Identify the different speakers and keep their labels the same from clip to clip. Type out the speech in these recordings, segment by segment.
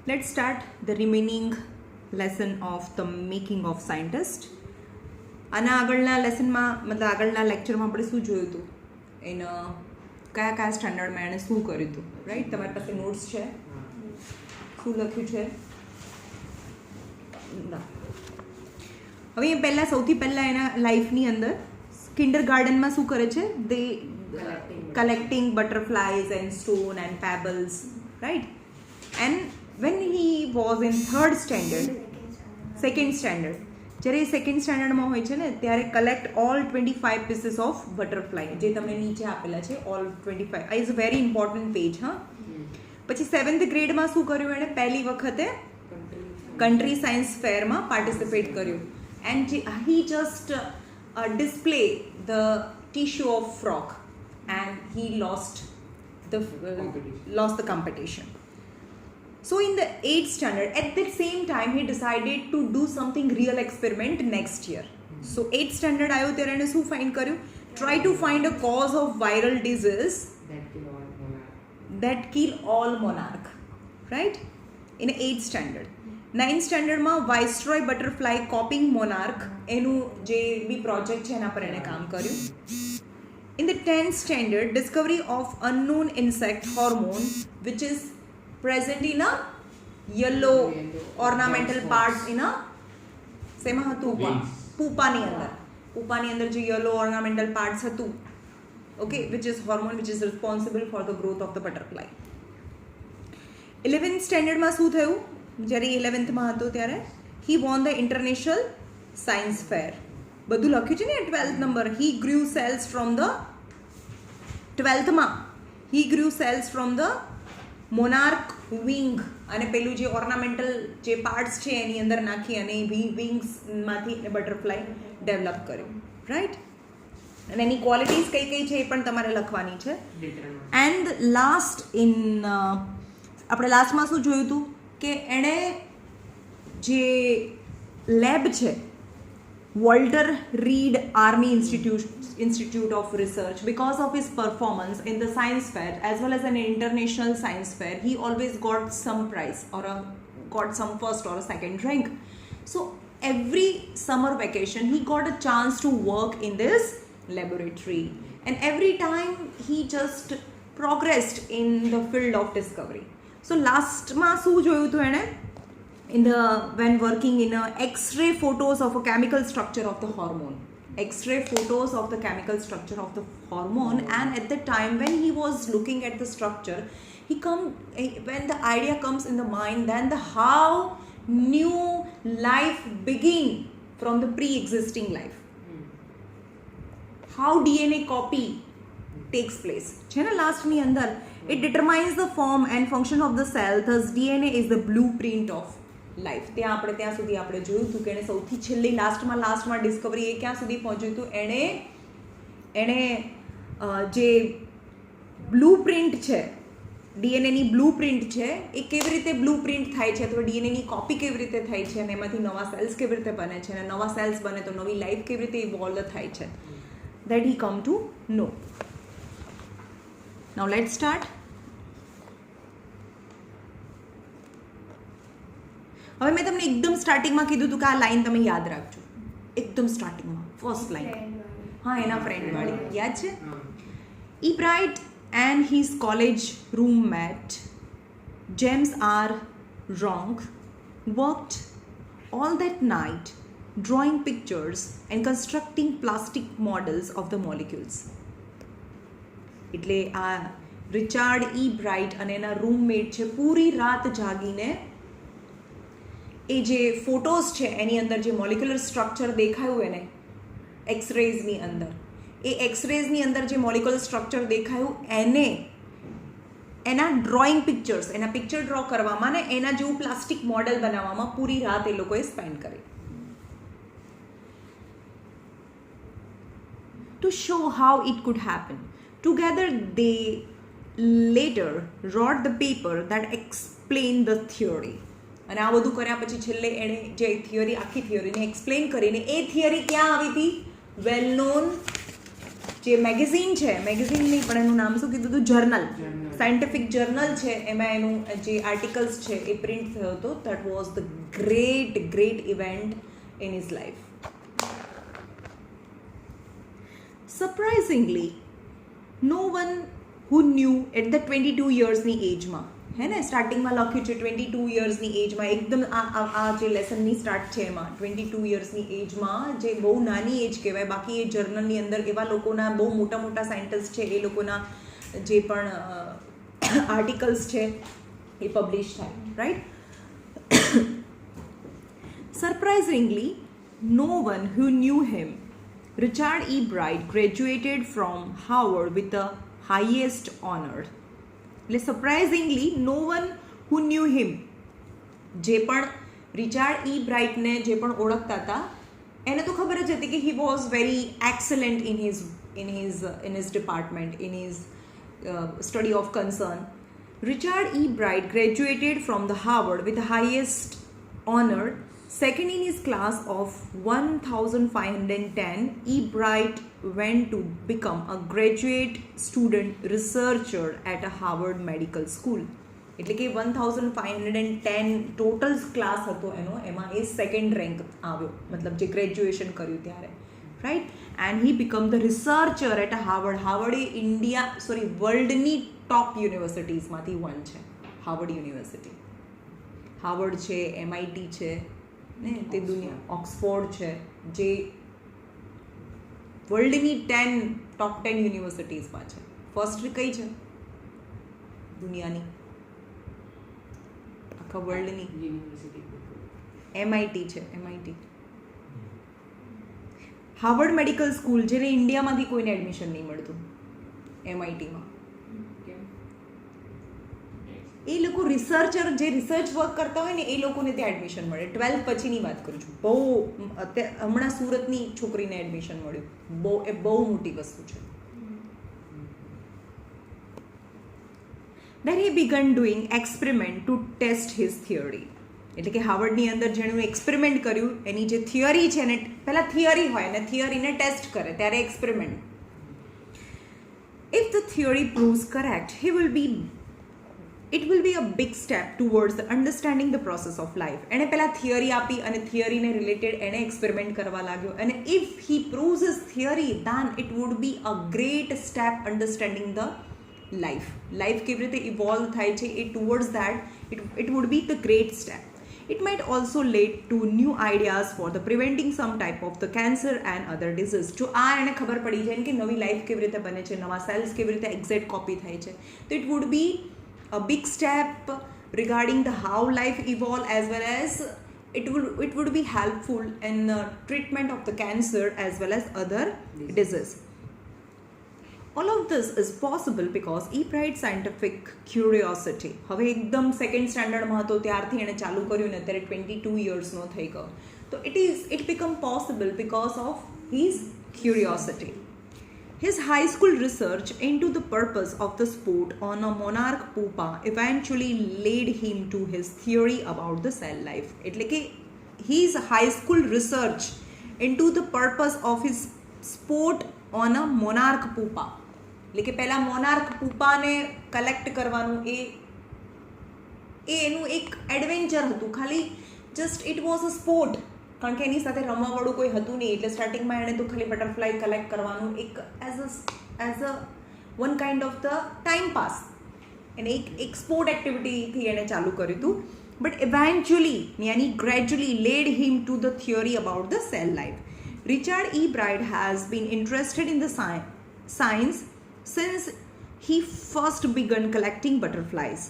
Speaker 1: Let's start the remaining lesson of the making of scientist. આના આગળના લેસનમાં મતલબ આગળના લેક્ચરમાં આપણે શું જોયું હતું એના કયા સ્ટાન્ડર્ડમાં એણે શું કર્યું હતું, રાઈટ? તમારી પાસે નોટ્સ છે? શું લખ્યું છે? હવે એ પહેલાં સૌથી પહેલાં એના લાઈફની અંદર કિન્ડર ગાર્ડનમાં શું કરે છે? દે collecting butterflies and stone and pebbles, right? And when he was in second standard, જ્યારે સેકન્ડ સ્ટાન્ડર્ડમાં હોય છે ને ત્યારે collect all 25 pieces of butterfly, જે તમને નીચે આપેલા છે all 25 is a very important page. હા, પછી 7th ગ્રેડમાં શું કર્યું એણે? પહેલી વખતે કન્ટ્રી સાયન્સ ફેરમાં પાર્ટિસિપેટ કર્યું and he just display the tissue of frock and he lost the competition. So in the 8th standard, at the same time he decided to do something real experiment next year. So 8th standard ayo ત્યારે એને શું find કર્યું? Try to find a cause of viral disease that kill all monarch, right? In 8th standard. 9th standard માં viceroy butterfly coping monarch એનું જે બી project છે એના પર એને કામ કર્યું. In the 10th standard, discovery of unknown insect hormone which is present in a yellow ornamental parts in a સેમાં હતું? પૂપાની અંદર જે yellow ornamental parts હતું, okay, which is hormone which is responsible for the growth of the butterfly. 11th standard માં શું થયું? જ્યારે 11th માં હતો ત્યારે he won the international science fair. બધું લખ્યું છે ને 12th number. he grew cells from the 12th માં he grew cells from the monarch wing, અને પેલું જે ઓર્નામેન્ટલ જે પાર્ટ્સ છે એની અંદર નાખી અને વિંગ્સમાંથી બટરફ્લાય ડેવલપ કર્યું, રાઈટ? અને એની ક્વોલિટીઝ કઈ કઈ છે એ પણ તમારે લખવાની છે. એન્ડ લાસ્ટ આપણે લાસ્ટમાં શું જોયું હતું કે એણે જે લેબ છે Walter Reed Army Institute of Research, because of his performance in the science fair as well as an international science fair, he always got some prize or got some first or a second rank. So every summer vacation he got a chance to work in this laboratory, and every time he just progressed in the field of discovery. So last ma શું જોયું હતું એણે? When working in X-ray photos of a chemical structure of the hormone. X-ray photos of the chemical structure of the hormone, and at the time when he was looking at the structure, when the idea comes in the mind, then how new life begin from the pre-existing life. How DNA copy takes place. છે ને લાસ્ટની અંદર, it determines the form and function of the cell, thus DNA is the blueprint of life. ત્યાં સુધી આપણે જોયું હતું કે એણે સૌથી છેલ્લી લાસ્ટમાં ડિસ્કવરી એ ક્યાં સુધી પહોંચ્યું હતું? એણે જે બ્લુ પ્રિન્ટ છે, ડીએનએની બ્લુ પ્રિન્ટ છે, એ કેવી રીતે બ્લુ પ્રિન્ટ થાય છે અથવા ડીએનએની કોપી કેવી રીતે થાય છે અને એમાંથી નવા સેલ્સ કેવી રીતે બને છે અને નવા સેલ્સ બને તો નવી લાઈફ કેવી રીતે ઇવોલ્વ થાય છે, that he come to know. Now let's start. હવે મેં તમને એકદમ સ્ટાર્ટિંગમાં કીધું હતું કે આ લાઈન તમે યાદ રાખજો. એકદમ સ્ટાર્ટિંગમાં ફર્સ્ટ લાઈન, હા, એના ફ્રેન્ડવાળી યાદ છે? E. Bright and his college roommate James R. Ronk worked all that night drawing pictures and constructing plastic models of the molecules. એટલે આ રિચાર્ડ E. Bright અને એના રૂમમેટ છે પૂરી રાત જાગીને એ જે ફોટોઝ છે એની અંદર જે મોલિક્યુલર સ્ટ્રક્ચર દેખાયું એને એક્સરેઝની અંદર, એ એક્સરેઝની અંદર જે મોલિક્યુલર સ્ટ્રક્ચર દેખાયું એને એના ડ્રોઈંગ પિક્ચર્સ, એના પિક્ચર ડ્રો કરવામાં ને એના જેવું પ્લાસ્ટિક મોડેલ બનાવવામાં પૂરી રાત એ લોકોએ સ્પેન્ડ કરી. To show how it could happen, together they later wrote the paper that explained the theory. અને આ બધું કર્યા પછી છેલ્લે એણે જે થિયરી, આખી થિયરીને એક્સપ્લેન કરીને, એ થિયરી ક્યાં આવી હતી? વેલ નોન જે મેગેઝિન છે, મેગેઝિન નહીં પણ એનું નામ શું કીધું હતું, જર્નલ, સાયન્ટિફિક જર્નલ છે, એમાં એનું જે આર્ટિકલ્સ છે એ પ્રિન્ટ થયો હતો. That was the great event in his life. Surprisingly no one who knew at the 22 યર્સની એજમાં, હે ને સ્ટાર્ટિંગમાં લખ્યું છે 22 યર્સની એજમાં, એકદમ આ જે લેસનની સ્ટાર્ટ છે એમાં 22 યર્સની એજમાં, જે બહુ નાની એજ કહેવાય. બાકી એ જર્નલની અંદર એવા લોકોના બહુ મોટા મોટા સાયન્ટિસ્ટ છે એ લોકોના જે પણ આર્ટિકલ્સ છે એ પબ્લિશ થાય, right. Surprisingly no one who knew him, Richard E. Bright graduated from Harvard with the highest honor. એટલે surprisingly no one who knew him, જે પણ રિચાર્ડ ઈ બ્રાઇટને જે પણ ઓળખતા હતા એને તો ખબર જ હતી કે he was very excellent in his department, in his study of concern. Richard E Bright graduated from the Harvard with highest honour, second in his class of 1510. E. Bright went to become a graduate student researcher at a Harvard Medical School. એટલે કે 1510 total class હતો એનો, એમાં એ second rank આવ્યો, મતલબ જે graduation કર્યું ત્યારે, right. And he become the researcher at a Harvard. Harvard એ વર્લ્ડની ટોપ યુનિવર્સિટીઝમાંથી વન છે, હાર્વર્ડ યુનિવર્સિટી. હાર્વર્ડ છે, MIT છે ને, તે દુનિયા ઓક્સફોર્ડ છે, જે વર્લ્ડની ટોપ 10 યુનિવર્સિટીઝમાં છે. ફર્સ્ટ કઈ છે દુનિયાની, આખા વર્લ્ડની? MIT છે, MIT. હાર્વર્ડ મેડિકલ સ્કૂલ, જેને ઇન્ડિયામાંથી કોઈને એડમિશન નહીં મળતું MITમાં. એ લોકો રિસર્ચર, જે રિસર્ચ વર્ક કરતા હોય ને એ લોકોને ત્યાં એડમિશન મળે. 12th પછીની વાત કરું છું. બહુ હમણાં સુરતની છોકરીને એડમિશન મળ્યું, એ બહુ મોટી વસ્તુ છે. Then he began doing experiment to test his theory. એટલે કે હાર્વર્ડની અંદર જેણે એક્સપેરિમેન્ટ કર્યું, એની જે થિયરી છે ને, પહેલાં થિયરી હોય ને થિયરીને ટેસ્ટ કરે ત્યારે experiment. If the theory proves correct, it will be a big step towards the understanding the process of life. એણે પહેલાં થિયરી આપી અને થિયરીને રિલેટેડ એણે એક્સપેરિમેન્ટ કરવા લાગ્યો. અને if he proves his theory, then it would be a great step understanding the life. Life કેવી રીતે ઇવોલ્વ થાય છે એ towards that it would be the great step. It might also lead to new ideas for the preventing some type of the cancer and other disease. જો આ એને ખબર પડી જાય કે નવી લાઈફ કેવી રીતે બને છે, નવા સેલ્સ કેવી રીતે એક્ઝેક્ટ કોપી થાય છે, તો it would B a big step regarding the how life evolve, as well as it would be helpful in the treatment of the cancer as well as other disease. All of this is possible because E. Bright's scientific curiosity. હવે એકદમ second સ્ટાન્ડર્ડમાં હતો ત્યારથી એણે ચાલુ કર્યું ને અત્યારે 22 યર્સનો થઈ ગયો. તો it become possible because of his curiosity. His high school research into the purpose of the sport on a monarch pupa eventually led him to his theory about the cell life. એટલે કે his high school research into the purpose of his sport on a monarch pupa, એટલે કે પહેલાં monarch પૂપાને collect કરવાનું એ એનું એક adventure હતું. ખાલી just it was a sport, કારણ કે એની સાથે રમવાવાળું કોઈ હતું નહીં, એટલે સ્ટાર્ટિંગમાં એણે તો ખાલી બટરફ્લાય કલેક્ટ કરવાનું એક as a one kind of the time pass, એને એક સ્પોર્ટ એક્ટિવિટીથી એણે ચાલુ કર્યું હતું. બટ ઇવેન્ચ્યુઅલી યાની gradually led him to the theory about the cell life. Richard E Bright has been interested in the science since he first began collecting butterflies.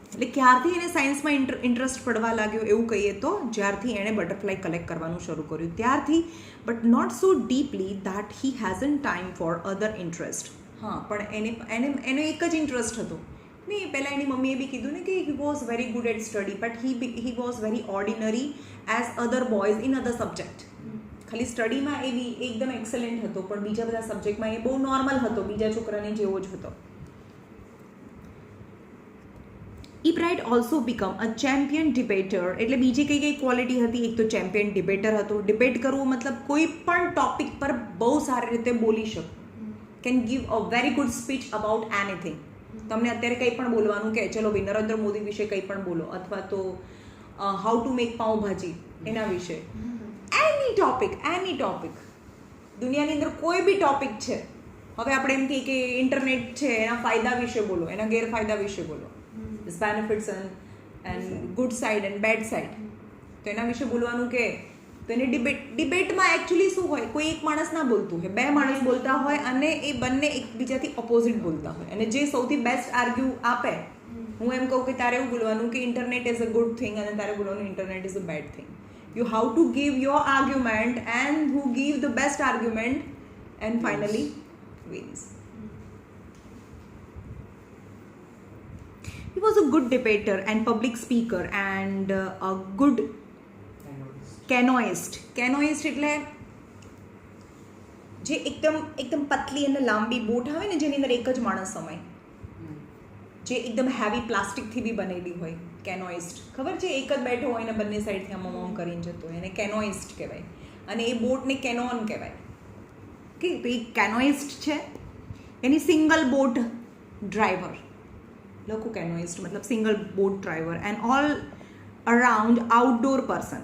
Speaker 1: એટલે ક્યારથી એને સાયન્સમાં ઇન્ટરેસ્ટ પડવા લાગ્યો એવું કહીએ તો જ્યારથી એણે બટરફ્લાય કલેક્ટ કરવાનું શરૂ કર્યું ત્યારથી, but not so deeply that he hasn't time for other interest. હા, પણ એનો એક જ ઇન્ટરેસ્ટ હતો નહીં. પહેલાં એની મમ્મીએ બી કીધું ને કે he was very good at study, but he was very ordinary as other boys in other subject. ખાલી સ્ટડીમાં એ બી એકદમ એક્સેલન્ટ હતો, પણ બીજા બધા સબ્જેક્ટમાં એ બહુ નોર્મલ હતો, બીજા છોકરાને જેવો જ હતો. E. Bright also become a champion debater. એટલે બીજી કઈ ક્વોલિટી હતી? એક તો ચેમ્પિયન ડિબેટર હતો. ડિબેટ કરવું મતલબ કોઈ પણ ટોપિક પર બહુ સારી રીતે બોલી શકવું, can give a very good speech about anything. તમને અત્યારે કંઈ પણ બોલવાનું કે ચલો ભાઈ નરેન્દ્ર મોદી વિશે કંઈ પણ બોલો, અથવા તો હાઉ ટુ મેક પાઉંભાજી એના વિશે, એની ટોપિક દુનિયાની અંદર કોઈ બી ટોપિક છે. હવે આપણે એમ કહીએ કે ઇન્ટરનેટ છે એના ફાયદા વિશે બોલો, એના ગેરફાયદા વિશે બોલો, it's benefits and good side and bad side, તો એના વિશે બોલવાનું કે તો એને ડિબેટમાં એકચ્યુઅલી શું હોય, કોઈ એક માણસ ના બોલતું હોય, બે માણસ બોલતા હોય અને એ બંને એકબીજાથી ઓપોઝિટ બોલતા હોય, અને જે સૌથી બેસ્ટ આર્ગ્યુ આપે, હું એમ કહું કે તારે એવું બોલવાનું કે internet is a good thing અને તારે બોલવાનું internet is a bad thing. You have to give your argument, and who give the best argument and finally wins. He was a good debater and public speaker and a good canoeist. Canoeist એટલે જે એકદમ પતલી અને લાંબી boat આવે ને જેની અંદર એક જ માણસ સમાય, જે એકદમ હેવી પ્લાસ્ટિકથી બી બનેલી હોય, કેનોઇસ્ટ. ખબર છે, એક જ બેઠો હોય ને બંને સાઈડથી આમ કરીને જતો હોય, એને કેનોઇસ્ટ કહેવાય, અને એ બોટને કેનોન કહેવાય. ઓકે, તો એ કેનોઇસ્ટ છે, એની સિંગલ બોટ ડ્રાઈવર લખું. કેનોઇસ્ટ મતલબ single boat driver and all around outdoor person.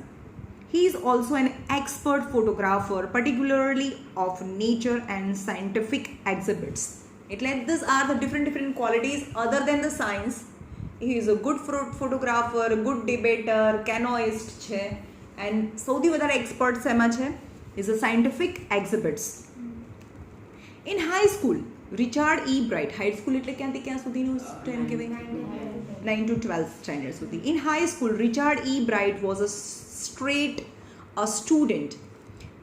Speaker 1: He is also an expert photographer, particularly of nature and scientific exhibits. એટલે these are the different qualities other than the science. He is a good photographer, good debater, canoeist છે, and સૌથી વધારે expert એમાં છે is a scientific exhibits. In high school, Richard E. Bright, high school એટલે ક્યાંથી ક્યાં સુધીનું stand કહેવાય, 9 to 12 સ્ટેન્ડર્ડ સુધી. In high school, Richard E. Bright was a student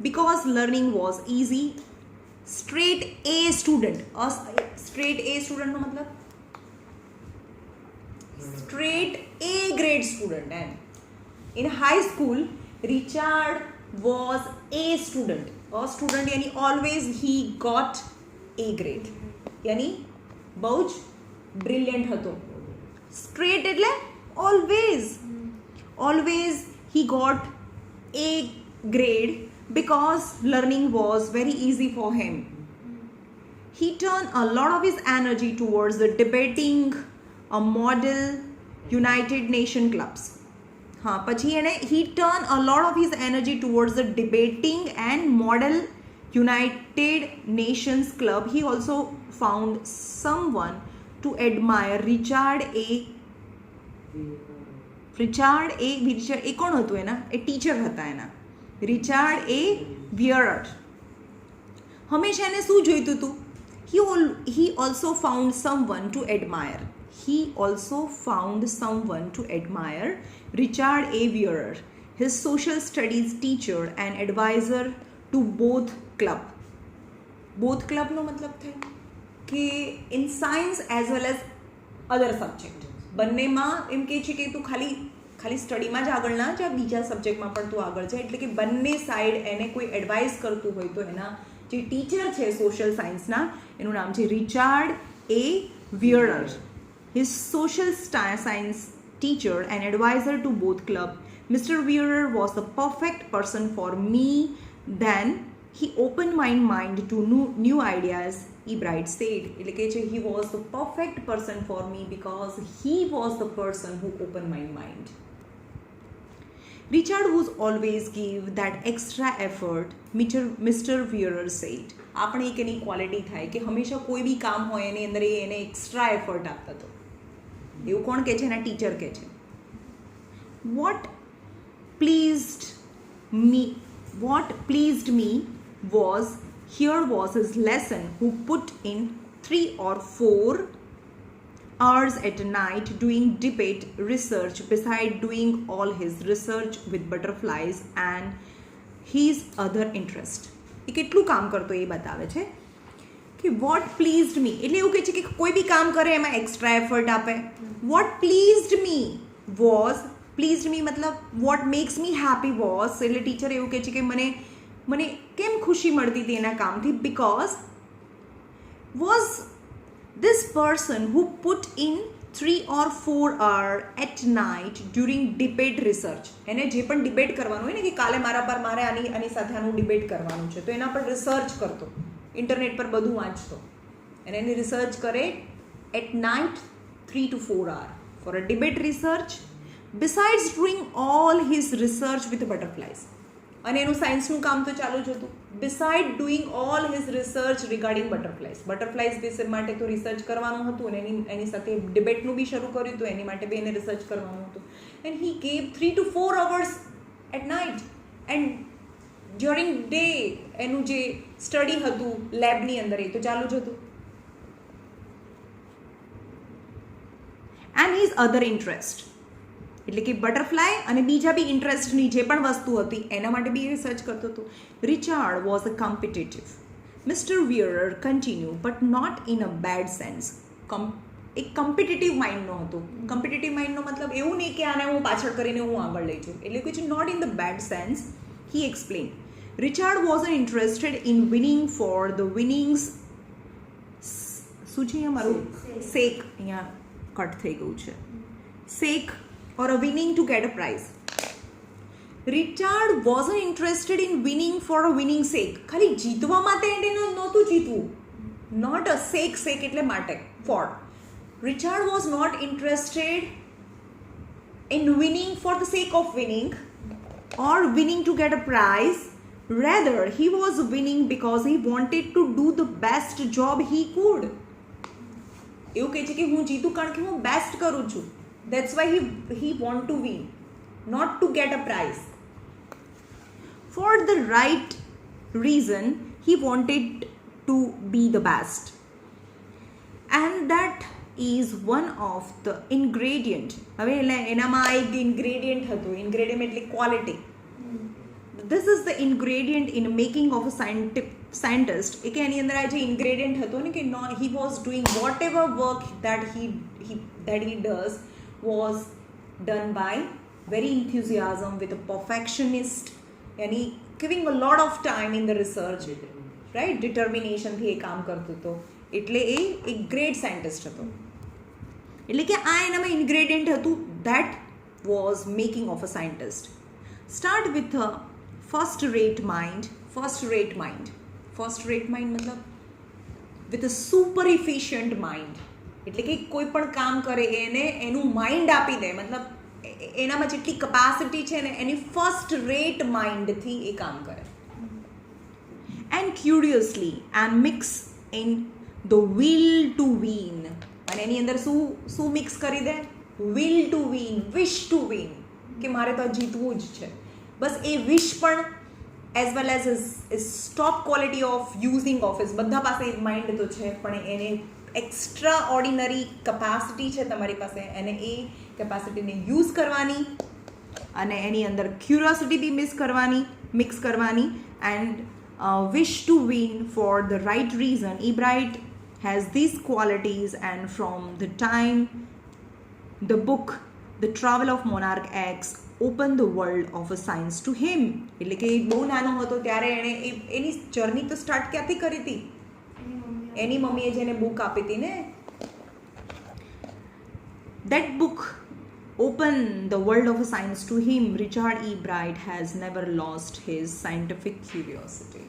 Speaker 1: because learning was easy. Straight A student. Straight A student નો મતલબ straight A grade student. And in high school, Richard was a student. A student यानी always he got A grade. यानी બહુ જ brilliant હતો. Straight એટલે always he got A grade because learning was very easy for him. He turned a lot of his energy towards the debating a model United Nation clubs. પછી એને he turned a lot of his energy towards the debating and model United Nations club. He also found someone to admire. Richard એ કોણ હતું એના? એ teacher હતા એના, Richard A વિયરર. હંમેશા એને શું જોઈતું હતું? he also found someone to admire. Richard A. Weir, his social studies teacher and advisor to both club. Both club નો મતલબ થાય કે in science as well as other subject. બંનેમાં એમ કહે છે કે તું ખાલી સ્ટડીમાં જ આગળ ના જા, બીજા સબ્જેક્ટમાં પણ તું આગળ જાય. એટલે કે બંને સાઈડ એને કોઈ એડવાઇસ કરતું હોય તો એના જે ટીચર છે સોશિયલ સાયન્સના, એનું નામ છે Richard A Wearer. His social science teacher and advisor to both club. Mr. Weir was the perfect person for me. Then he opened my mind to new ideas, E. Bright said. એટલે કે he was the perfect person for me because he was the person who opened my mind. Richard would always give that extra effort, Mr. Weir said. આપણે એક એની quality થાય કે હંમેશા કોઈ બી કામ હોય એની અંદર એને એક્સ્ટ્રા એફર્ટ આપતા હતો. એવું કોણ કહે છે? એના ટીચર કહે છે. What pleased me was his lesson who put in 3 or 4 hours at night doing debate research beside doing all his research with butterflies and his other interest. એ કેટલું કામ કરતો એ બતાવે છે કે વોટ પ્લીઝડ મી એટલે એવું કહે છે કે કોઈ બી કામ કરે એમાં એક્સ્ટ્રા એફર્ટ આપે. વોટ પ્લીઝડ મી મતલબ what makes me happy was, એટલે ટીચર એવું કહે છે કે મને કેમ ખુશી મળતી હતી એના કામથી, because was this person who put in 3 or 4 hours at night during debate research. એને જે પણ ડિબેટ કરવાનું હોય ને કે કાલે મારે આની સાથે આનું ડિબેટ કરવાનું છે તો એના પર રિસર્ચ કરતો, ઇન્ટરનેટ પર બધું વાંચતો અને એની રિસર્ચ કરે at night 3 to 4 hours for a debate research besides doing all his research with butterflies. અને એનું સાયન્સનું કામ તો ચાલુ જ હતું. Beside doing all his research regarding butterflies વિશે માટે તો રિસર્ચ કરવાનું હતું અને એની સાથે ડિબેટનું બી શરૂ કર્યું હતું, એની માટે બી એને રિસર્ચ કરવાનું હતું. And he gave 3 to 4 hours at night and during day એનું જે સ્ટડી હતું લેબની અંદર એ તો ચાલુ જ હતું. એન્ડ હિઝ અધર ઇન્ટરેસ્ટ એટલે કે બટરફ્લાય અને બીજા બી ઇન્ટરેસ્ટની જે પણ વસ્તુ હતી એના માટે બી રિસર્ચ કરતો હતો. Richard was a competitive. Mister Wearer continue but not in a bad sense. એક કોમ્પિટિટિવ માઇન્ડનો હતો. કોમ્પિટિટિવ માઇન્ડનો મતલબ એવું નહીં કે આને હું પાછળ કરીને હું આગળ લઈ જાઉં, એટલે કે not in the bad sense. He explain Richard was interested in winning for the winnings. શું છે અહીંયા મારું સેક અહીંયા કટ થઈ ગયું છે. સેક or a winning to get a prize. Richard wasn't interested in winning for a winning sake. ખાલી જીતવા માટે એને નહોતું જીતવું. Not a sake એટલે માટે for. Richard was not interested in winning for the sake of winning or winning to get a prize. Rather, he was winning because he wanted to do the best job he could. એવું કહે છે કે હું જીતું કારણ કે હું best કરું છું. That's why he want to win, not to get a prize. For the right reason, he wanted to be the best. And that is one of the ingredient. હવે એનામાં એક ingredient હતું. Ingredient એટલે quality. This is the ingredient in making of a scientist. એક એની અંદર આ જે ingredient હતું ને કે he was doing whatever work that he does was done by very enthusiasm with a perfectionist, yani giving a lot of time in the research, right? Determination થી એ કામ કરતો હતો, એટલે એ એક ગ્રેટ સાયન્ટિસ્ટ હતો. એટલે કે આ એનામાં ઇન્ગ્રેડિયન્ટ હતું that was making of a scientist. Start with a first rate mind મતલબ with a super efficient mind. એટલે કે કોઈ પણ કામ કરે એને એનું માઇન્ડ આપી દે, મતલબ એનામાં જેટલી કપાસિટી છે ને એની ફર્સ્ટ રેટ માઇન્ડથી એ કામ કરે. And curiously and mix in the will to win. અને એની અંદર શું મિક્સ કરી દે? Will to win, wish to win, કે મારે તો જીતવું જ છે. બસ એ વિશ પણ as well as top quality of using of is બધા પાસે માઇન્ડ તો છે, પણ એને એક્સ્ટ્રા ઓર્ડિનરી કપાસિટી છે તમારી પાસે, અને એ કેપેસિટીને યુઝ કરવાની અને એની અંદર ક્યુરિયોસિટી બી મિક્સ કરવાની and wish to win for the right reason. Ebright has these qualities and from the time the book The Travel of Monarch X opened the world of a science to him. એટલે કે બહુ નાનો હતો ત્યારે એણે એની journey તો start ક્યાંથી કરી હતી? એની મમ્મીએ જેને બુક આપી હતી ને, that book opened the world of science to him. Richard E. Bright has never lost his scientific curiosity.